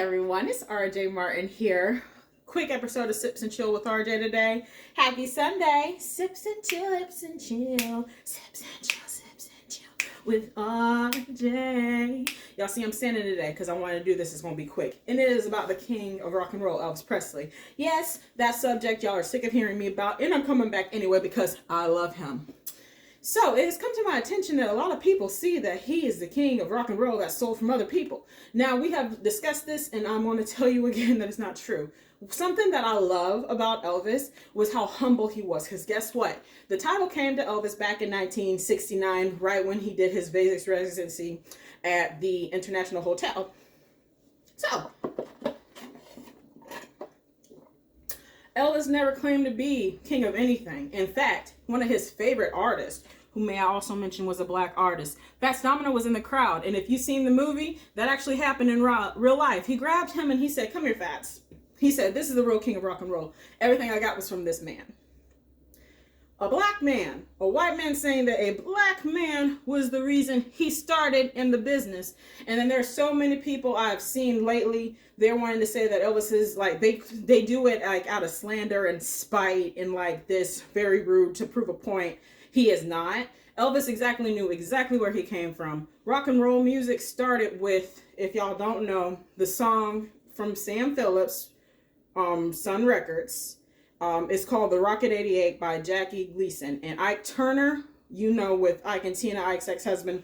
everyone, it's RJ Martin here. Quick episode of Sips and Chill with RJ today. Happy Sunday. Sips and chill, lips and chill. Sips and chill with RJ. Y'all see I'm standing today because I wanted to do this. It's going to be quick. And it is about the king of rock and roll, Elvis Presley. Yes, that subject y'all are sick of hearing me about. And I'm coming back anyway because I love him. So it has come to my attention that a lot of people see that he is the king of rock and roll that stole from other people. Now, we have discussed this, and I'm going to tell you again that it's not true. Something that I love about Elvis was how humble he was. Because guess what? The title came to Elvis back in 1969, right when he did his Vegas residency at the International Hotel. So, Elvis never claimed to be king of anything. In fact, one of his favorite artists, who may I also mention was a black artist, Fats Domino, was in the crowd. And if you've seen the movie, that actually happened in real life. He grabbed him and he said, "Come here, Fats." He said, "This is the real king of rock and roll. Everything I got was from this man." A black man, a white man saying that a black man was the reason he started in the business. And then there's so many people I've seen lately, they're wanting to say that Elvis is like, they do it like out of slander and spite and like this very rude to prove a point. He is not. Elvis knew exactly where he came from. Rock and roll music started with, if y'all don't know, the song from Sam Phillips, Sun Records. It's called The Rocket 88 by Jackie Gleason. And Ike Turner, you know, with Ike and Tina, Ike's ex-husband,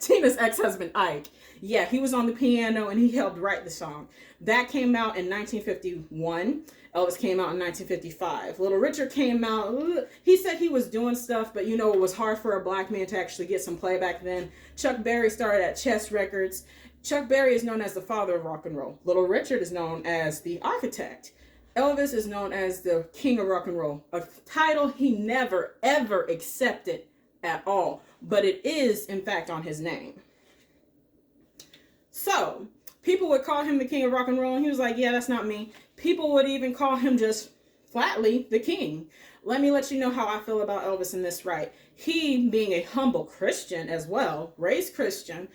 Tina's ex-husband, Ike. Yeah, he was on the piano and he helped write the song. That came out in 1951. Elvis came out in 1955. Little Richard came out. He said he was doing stuff, but you know, it was hard for a black man to actually get some play back then. Chuck Berry started at Chess Records. Chuck Berry is known as the father of rock and roll. Little Richard is known as the architect. Elvis is known as the king of rock and roll, a title he never, ever accepted at all, but it is, in fact, on his name. So, people would call him the king of rock and roll, and he was like, yeah, that's not me. People would even call him just flatly the king. Let me let you know how I feel about Elvis in this right. He, being a humble Christian as well, raised Christian,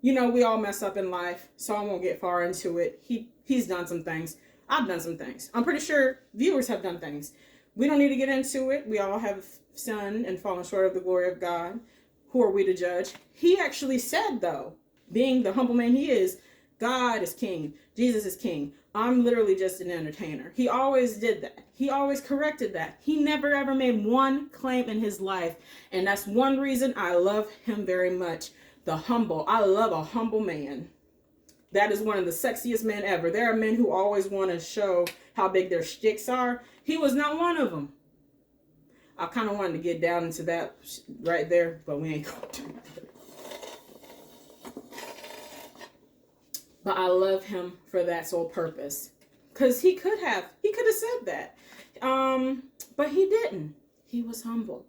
you know, we all mess up in life, so I won't get far into it. He's done some things. I've done some things. I'm pretty sure viewers have done things. We don't need to get into it. We all have sinned and fallen short of the glory of God. Who are we to judge? He actually said, though, being the humble man he is, God is king. Jesus is king. I'm literally just an entertainer. He always did that. He always corrected that. He never ever made one claim in his life. And that's one reason I love him very much. The humble. I love a humble man. That is one of the sexiest men ever. There are men who always want to show how big their shticks are. He was not one of them. I kind of wanted to get down into that right there, but we ain't going to do that. But I love him for that sole purpose. Because he could have said that. But he didn't. He was humble.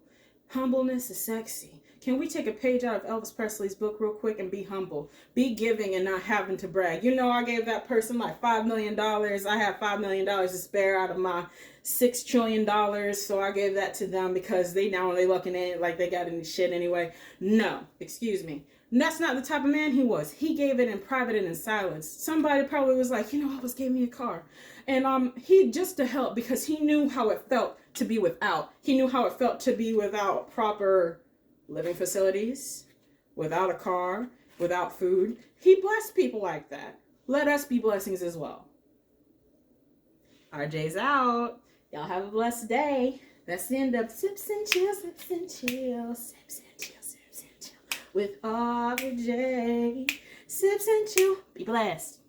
Humbleness is sexy. Can we take a page out of Elvis Presley's book real quick and be humble? Be giving and not having to brag. You know, I gave that person like $5 million. I have $5 million to spare out of my $6 trillion. So I gave that to them because they looking at it like they got any shit anyway. No, excuse me. That's not the type of man he was. He gave it in private and in silence. Somebody probably was like, you know, Elvis gave me a car. And he just to help because he knew how it felt to be without. He knew how it felt to be without proper living facilities, without a car, without food. He blessed people like that. Let us be blessings as well. RJ's out. Y'all have a blessed day. That's the end of Sips and Chill, Sips and Chill, Sips and Chill, Sips and Chill with RJ. Sips and Chill. Be blessed.